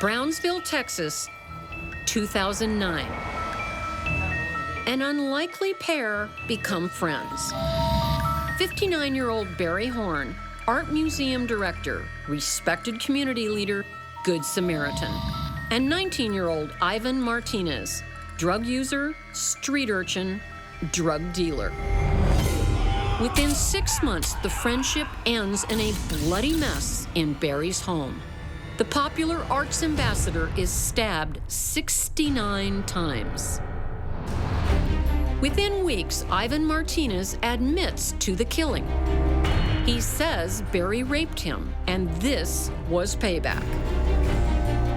Brownsville, Texas, 2009. An unlikely pair become friends. 59-year-old Barry Horn, art museum director, respected community leader, Good Samaritan. And 19-year-old Ivan Martinez, drug user, street urchin, drug dealer. Within 6 months, the friendship ends in a bloody mess in Barry's home. The popular arts ambassador is stabbed 69 times. Within weeks, Ivan Martinez admits to the killing. He says Barry raped him, and this was payback.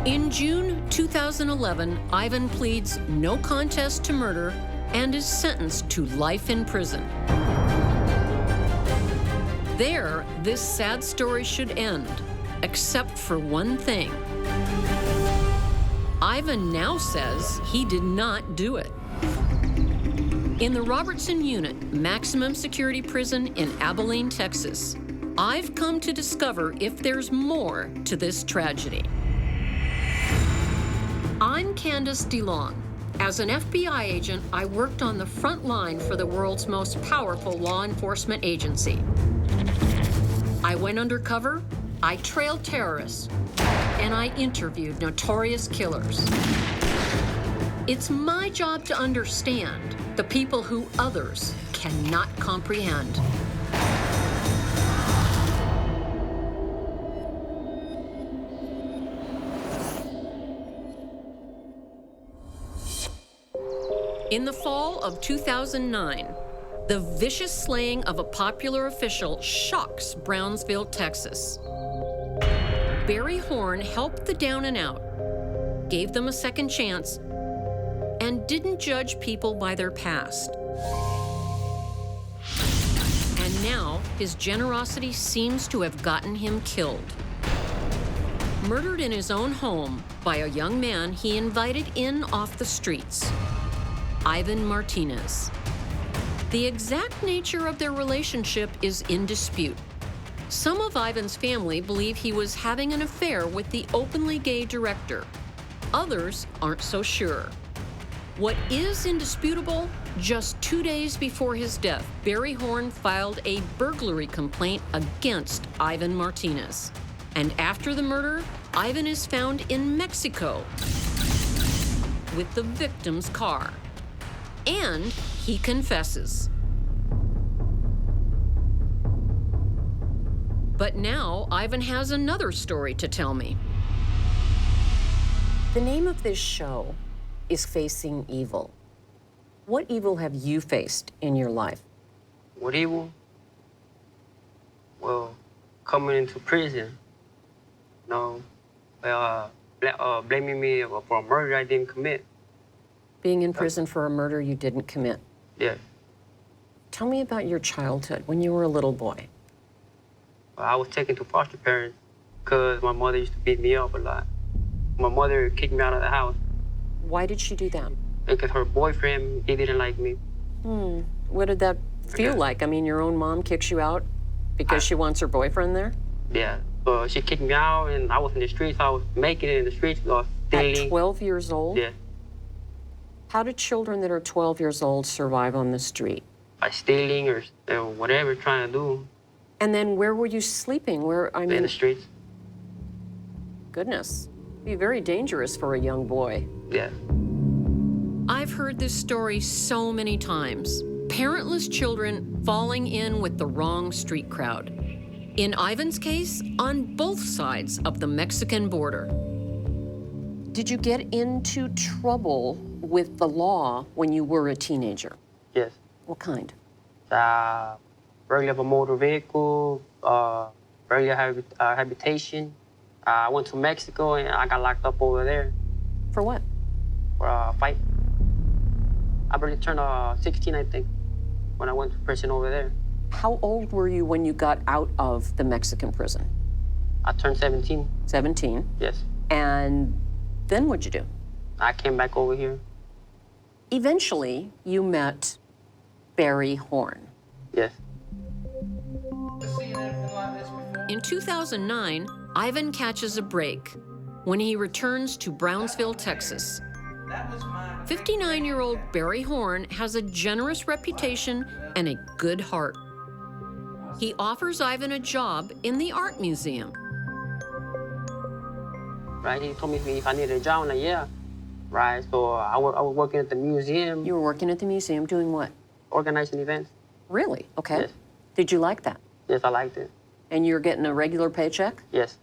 In June 2011, Ivan pleads no contest to murder and is sentenced to life in prison. There, this sad story should end, except for one thing. Ivan now says he did not do it. In the Robertson Unit, maximum security prison in Abilene, Texas, I've come to discover if there's more to this tragedy. I'm Candice DeLong. As an FBI agent, I worked on the front line for the world's most powerful law enforcement agency. I went undercover, I trailed terrorists, and I interviewed notorious killers. It's my job to understand the people who others cannot comprehend. In the fall of 2009, the vicious slaying of a popular official shocks Brownsville, Texas. Barry Horn helped the down and out, gave them a second chance, and didn't judge people by their past. And now, his generosity seems to have gotten him killed. Murdered in his own home by a young man he invited in off the streets, Ivan Martinez. The exact nature of their relationship is in dispute. Some of Ivan's family believe he was having an affair with the openly gay director. Others aren't so sure. What is indisputable, just 2 days before his death, Barry Horn filed a burglary complaint against Ivan Martinez. And after the murder, Ivan is found in Mexico with the victim's car. And he confesses. But now Ivan has another story to tell me. The name of this show is Facing Evil. What evil have you faced in your life? What evil? Well, coming into prison. No, blaming me for a murder I didn't commit. Being in prison for a murder you didn't commit. Yeah. Tell me about your childhood when you were a little boy. I was taken to foster parents because my mother used to beat me up a lot. My mother kicked me out of the house. Why did she do that? Because her boyfriend, he didn't like me. What did that feel like? I mean, your own mom kicks you out because she wants her boyfriend there? Yeah. She kicked me out, and I was in the streets. I was making it in the streets. I was stealing. At 12 years old? Yeah. How do children that are 12 years old survive on the street? By stealing or whatever, trying to do. And then where were you sleeping? In the streets. Goodness. It'd be very dangerous for a young boy. Yeah. I've heard this story so many times. Parentless children falling in with the wrong street crowd. In Ivan's case, on both sides of the Mexican border. Did you get into trouble with the law when you were a teenager? Yes. What kind? Burglary of a motor vehicle, burglary of habitation. I went to Mexico and I got locked up over there. For what? For a fight. I barely turned 16, I think, when I went to prison over there. How old were you when you got out of the Mexican prison? I turned 17. 17? Yes. And then what'd you do? I came back over here. Eventually, you met Barry Horn. Yes. In 2009, Ivan catches a break. when he returns to Brownsville, Texas. 59-year-old Barry Horn has a generous reputation and a good heart. He offers Ivan a job in the art museum. Right, he told me if I needed a job, I'm like, yeah. Right, so I was working at the museum. You were working at the museum doing what? Organizing events. Really? Okay. Yes. Did you like that? Yes, I liked it. And you're getting a regular paycheck? Yes.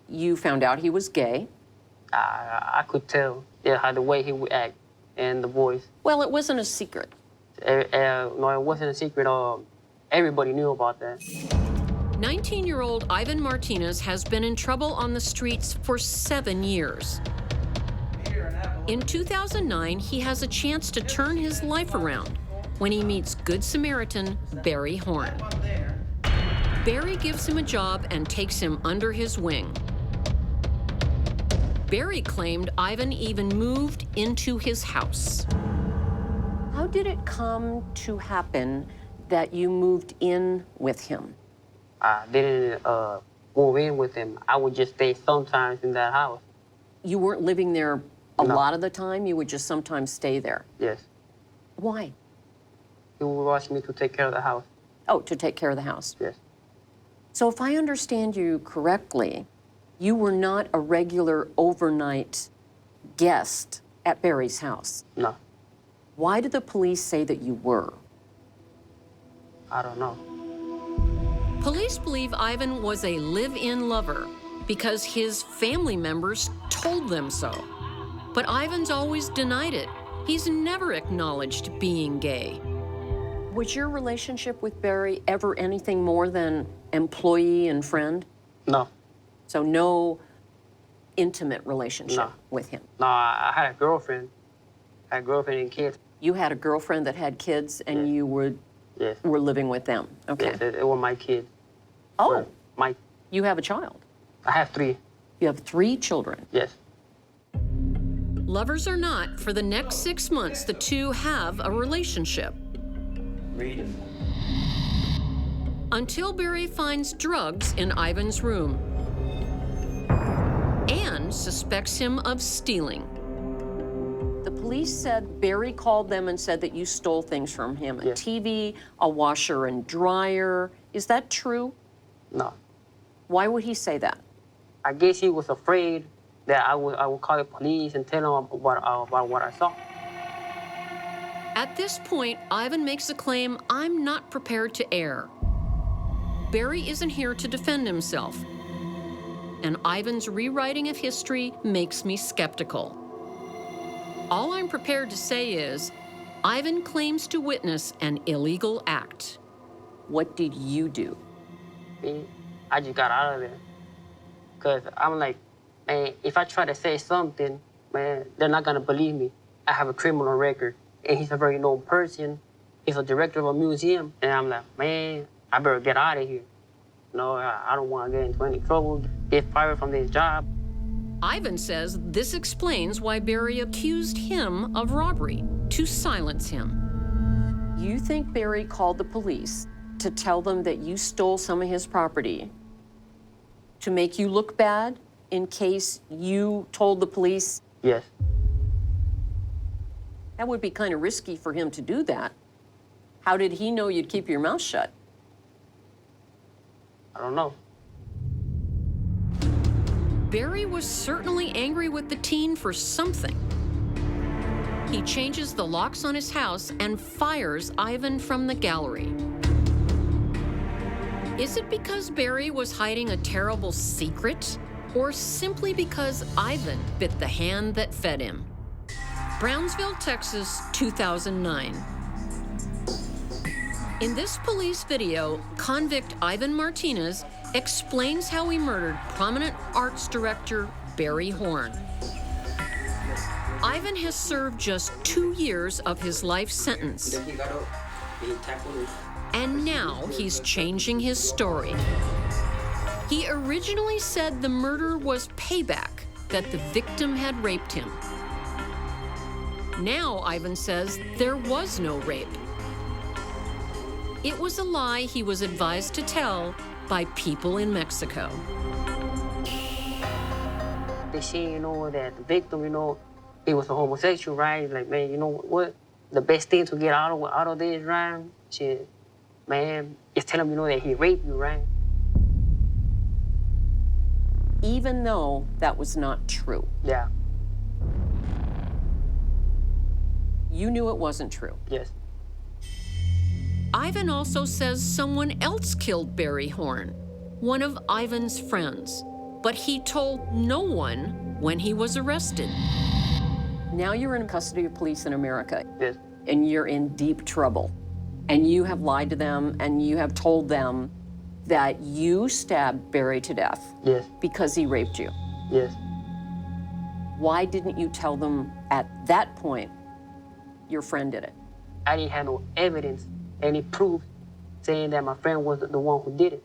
You found out he was gay. I could tell, yeah, how the way he would act and the voice. Well, it wasn't a secret. No, it wasn't a secret. Everybody knew about that. 19-year-old Ivan Martinez has been in trouble on the streets for 7 years. In 2009, he has a chance to turn his life around when he meets Good Samaritan Barry Horn. Barry gives him a job and takes him under his wing. Barry claimed Ivan even moved into his house. How did it come to happen that you moved in with him? I didn't move in with him. I would just stay sometimes in that house. You weren't living there a No. lot of the time? You would just sometimes stay there? Yes. Why? He would ask me to take care of the house. Oh, to take care of the house. Yes. So if I understand you correctly, you were not a regular overnight guest at Barry's house. No, Why did the police say that you were? I don't know. Police believe Ivan was a live-in lover because his family members told them so. But Ivan's always denied it. He's never acknowledged being gay. Was your relationship with Barry ever anything more than employee and friend? No, So no intimate relationship No. with him? no, I had a girlfriend. I had a girlfriend and kids. You had a girlfriend that had kids and Yes. you were Yes. living with them? Okay. Yes, it were my kids. Oh, My, you have a child. I have 3. You have 3 children. Yes. Lovers or not, for the next 6 months, the two have a relationship. Until Barry finds drugs in Ivan's room and suspects him of stealing. The police said Barry called them and said that you stole things from him, a Yes. TV, a washer and dryer. Is that true? No. Why would he say that? I guess he was afraid that I would call the police and tell them about what I saw. At this point, Ivan makes a claim I'm not prepared to air. Barry isn't here to defend himself. And Ivan's rewriting of history makes me skeptical. All I'm prepared to say is, Ivan claims to witness an illegal act. What did you do? Me, I just got out of there. Because I'm like, man, if I try to say something, man, they're not going to believe me. I have a criminal record, and he's a very known person. He's a director of a museum. And I'm like, man, I better get out of here. No, I don't want to get into any trouble, get fired from this job. Ivan says this explains why Barry accused him of robbery, to silence him. You think Barry called the police to tell them that you stole some of his property to make you look bad in case you told the police? Yes. That would be kind of risky for him to do that. How did he know you'd keep your mouth shut? I don't know. Barry was certainly angry with the teen for something. He changes the locks on his house and fires Ivan from the gallery. Is it because Barry was hiding a terrible secret, or simply because Ivan bit the hand that fed him? Brownsville, Texas, 2009. In this police video, convict Ivan Martinez explains how he murdered prominent arts director Barry Horn. Ivan has served just 2 years of his life sentence. And now he's changing his story. He originally said the murder was payback, that the victim had raped him. Now Ivan says there was no rape. It was a lie he was advised to tell by people in Mexico. after seeing, you know, that the victim, you know, he was a homosexual, right? Like, man, you know what? The best thing to get out of this, right? Shit, man, is tell him, you know, that he raped you, right? Even though that was not true. Yeah. You knew it wasn't true. Yes. Ivan also says someone else killed Barry Horn, one of Ivan's friends, but he told no one when he was arrested. Now you're in custody of police in America. Yes. And you're in deep trouble. And you have lied to them, and you have told them that you stabbed Barry to death. Yes. Because he raped you. Yes. Why didn't you tell them at that point your friend did it? I didn't have no evidence, any proof saying that my friend was the one who did it.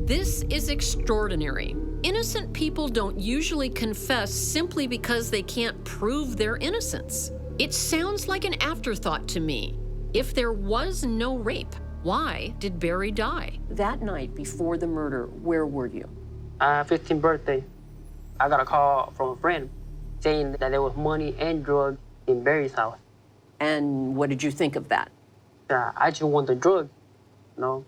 This is extraordinary. Innocent people don't usually confess simply because they can't prove their innocence. It sounds like an afterthought to me. If there was no rape, why did Barry die? That night before the murder, where were you? 15th birthday, I got a call from a friend saying that there was money and drugs in Barry's house. And what did you think of that? I just want the drugs, you know?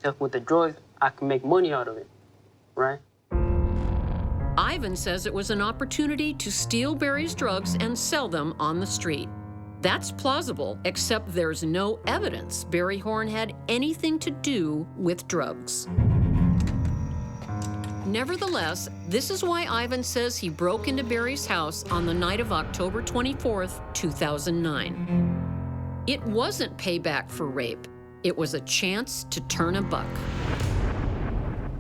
Just with the drugs, I can make money out of it, right? Ivan says it was an opportunity to steal Barry's drugs and sell them on the street. That's plausible, except there's no evidence Barry Horn had anything to do with drugs. Nevertheless, this is why Ivan says he broke into Barry's house on the night of October 24th, 2009. It wasn't payback for rape. It was a chance to turn a buck.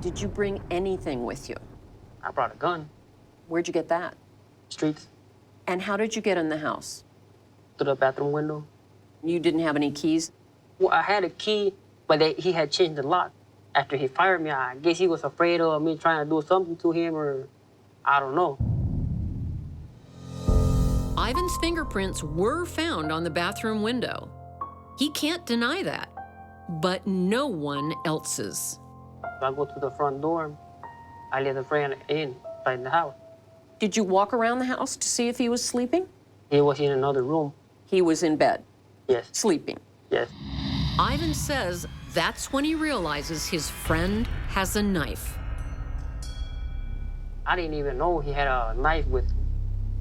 Did you bring anything with you? I brought a gun. Where'd you get that? Streets. And how did you get in the house? Through the bathroom window. You didn't have any keys? Well, I had a key, but he had changed the lock. After he fired me, I guess he was afraid of me trying to do something to him, or I don't know. Ivan's fingerprints were found on the bathroom window. He can't deny that, but no one else's. I go to the front door. I let the friend inside the house. Did you walk around the house to see if he was sleeping? He was in another room. He was in bed, Yes. sleeping. Yes. Ivan says that's when he realizes his friend has a knife. I didn't even know he had a knife with him,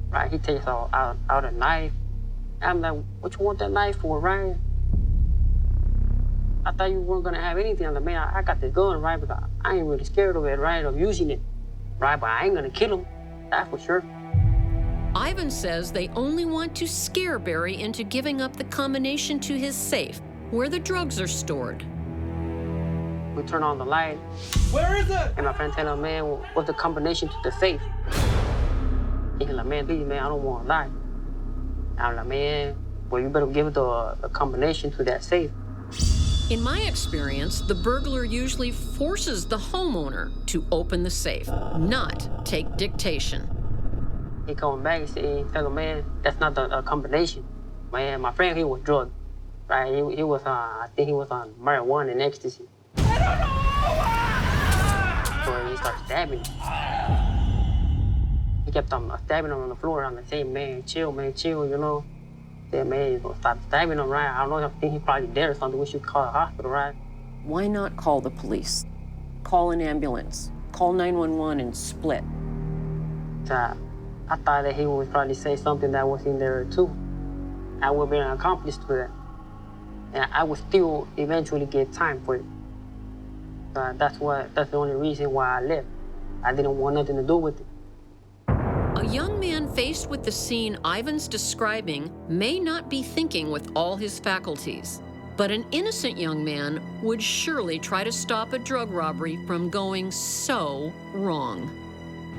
right? He takes out a knife. I'm like, what you want that knife for, right? I thought you weren't gonna have anything. I'm like, man, I got this gun, right? But I ain't really scared of it, right? Of using it, right? But I ain't gonna kill him, that's for sure. Ivan says they only want to scare Barry into giving up the combination to his safe, where the drugs are stored. We turn on the light. Where is it? And my friend tell him, man, what's the combination to the safe? He's like, man, please, man, I don't want to die. I'm like, man, well, you better give it the combination to that safe. In my experience, the burglar usually forces the homeowner to open the safe, not take dictation. He coming back and he tell him, man, that's not the combination. Man, my friend, he was drugged, right? He was, I think he was on marijuana and ecstasy. I don't know! So he started stabbing. He kept on stabbing him on the floor. I'm like, saying, man, chill, you know? Said, man, you're gonna stop stabbing him, right? I don't know, I think he's probably dead or something. We should call a hospital, right? Why not call the police? Call an ambulance. Call 911 and split. So I thought that he would probably say something that was in there too. I would be an accomplice to that. And I would still eventually get time for it. So that's the only reason why I left. I didn't want nothing to do with it. A young man faced with the scene Ivan's describing may not be thinking with all his faculties, but an innocent young man would surely try to stop a drug robbery from going so wrong.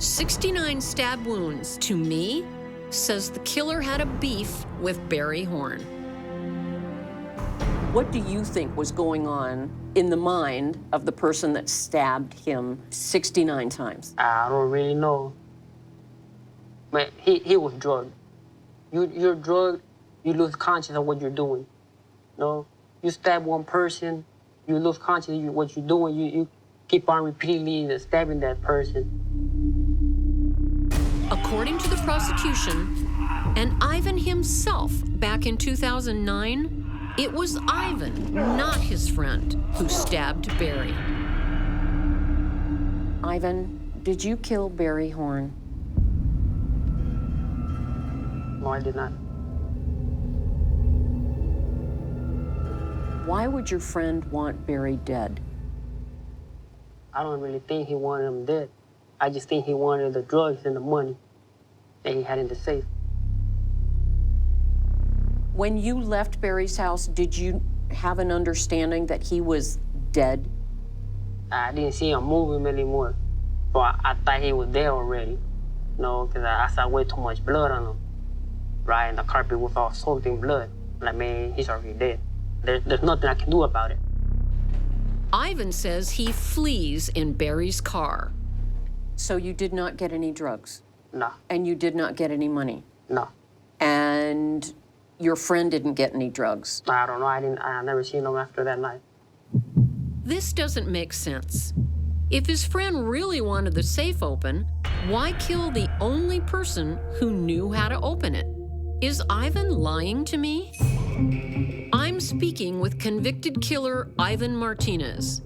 69 stab wounds, to me, says the killer had a beef with Barry Horn. What do you think was going on in the mind of the person that stabbed him 69 times? I don't really know. But he was drugged. You're drugged, you lose conscious of what you're doing. You know? You stab one person, you lose conscious of what you're doing, you keep on repeatedly stabbing that person. according to the prosecution and Ivan himself back in 2009, it was Ivan, not his friend, who stabbed Barry. Ivan, did you kill Barry Horn? No, I did not. Why would your friend want Barry dead? I don't really think he wanted him dead. I just think he wanted the drugs and the money that he had in the safe. When you left Barry's house, did you have an understanding that he was dead? I didn't see him move him anymore. So I thought he was dead already. You know, because I saw way too much blood on him. Right, and the carpet was all soaked in blood. Like, man, he's already dead. There's nothing I can do about it. Ivan says he flees in Barry's car. So you did not get any drugs? No, And you did not get any money? no. And your friend didn't get any drugs? I don't know. I never seen him after that night. This doesn't make sense. If his friend really wanted the safe open, why kill the only person who knew how to open it? Is Ivan lying to me? I'm speaking with convicted killer Ivan Martinez.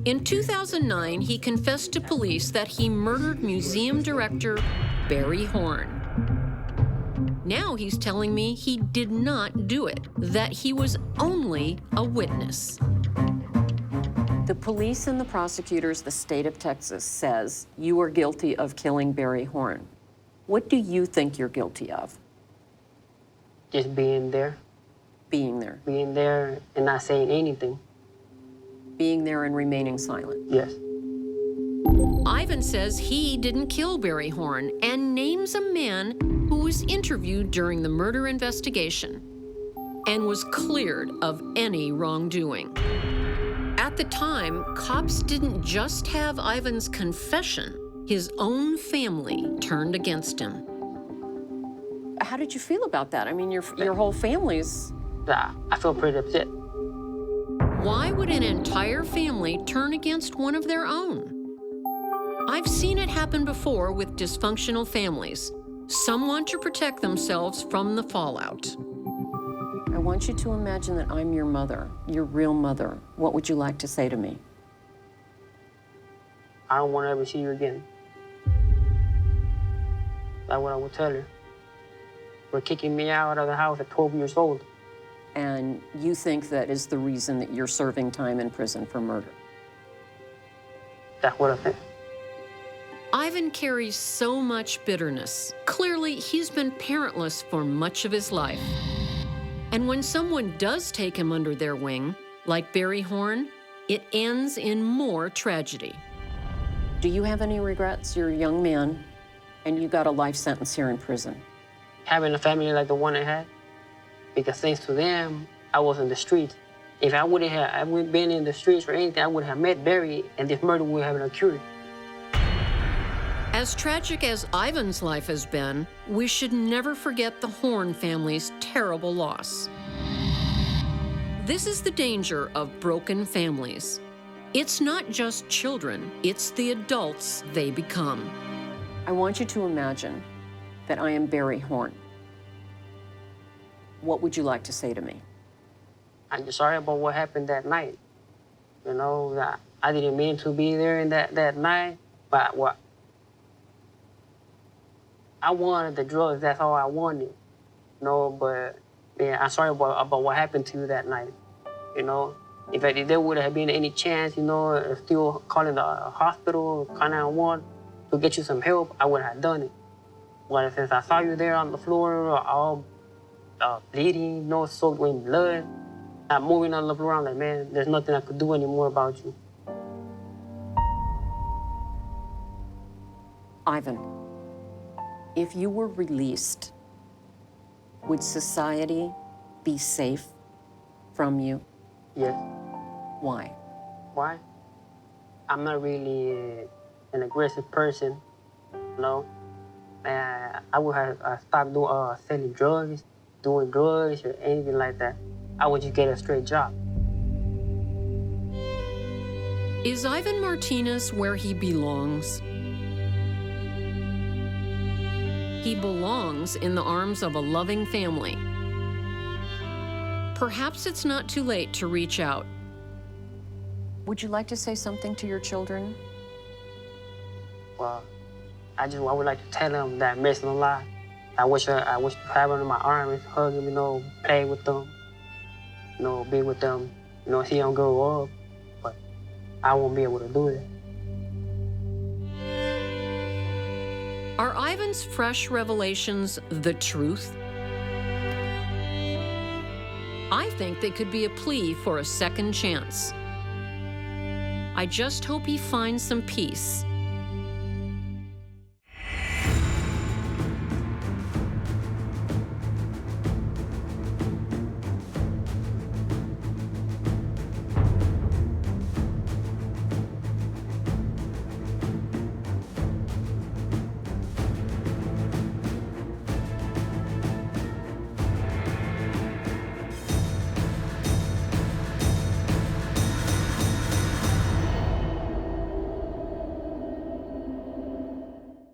In 2009, he confessed to police that he murdered museum director Barry Horn. Now he's telling me he did not do it, that he was only a witness. The police and the prosecutors, the state of Texas, says you are guilty of killing Barry Horn. What do you think you're guilty of? Just being there. Being there. Being there and not saying anything. Being there and remaining silent. Yes. Ivan says he didn't kill Barry Horn and names a man who was interviewed during the murder investigation and was cleared of any wrongdoing. At the time, cops didn't just have Ivan's confession. His own family turned against him. How did you feel about that? I mean, your whole family's... I feel pretty upset. Why would an entire family turn against one of their own? I've seen it happen before with dysfunctional families. Some want to protect themselves from the fallout. I want you to imagine that I'm your mother, your real mother. What would you like to say to me? I don't want to ever see you again. That's what I would tell her. For kicking me out of the house at 12 years old. And you think that is the reason that you're serving time in prison for murder? That's what I think. Ivan carries so much bitterness. Clearly, he's been parentless for much of his life. And when someone does take him under their wing, like Barry Horn, it ends in more tragedy. Do you have any regrets? You're a young man, and you got a life sentence here in prison. Having a family like the one I had, because thanks to them, I was in the streets. If I wouldn't have been in the streets or anything, I would have met Barry, and this murder would have been occurred. As tragic as Ivan's life has been, we should never forget the Horn family's terrible loss. This is the danger of broken families. It's not just children, it's the adults they become. I want you to imagine that I am Barry Horn. What would you like to say to me? I'm just sorry about what happened that night. You know, that I didn't mean to be there in that night, but what I wanted the drugs, that's all I wanted. You know, but yeah, I'm sorry about what happened to you that night. You know, if there would have been any chance, you know, still calling the hospital, calling 911 to get you some help, I would have done it. But since I saw you there on the floor, all bleeding, you know, soaked in blood, not moving on the floor, I'm like, man, there's nothing I could do anymore about you. Ivan, if you were released, would society be safe from you? Yes. Why? Why? I'm not really an aggressive person, you know. I would have stopped selling drugs, doing drugs, or anything like that. I would just get a straight job. Is Ivan Martinez where he belongs? He belongs in the arms of a loving family. Perhaps it's not too late to reach out. Would you like to say something to your children? Well, I would like to tell them that I miss them a lot. I wish to have them in my arms, hug them, play with them, be with them, see them grow up. But I won't be able to do that. Are Ivan's fresh revelations the truth? I think they could be a plea for a second chance. I just hope he finds some peace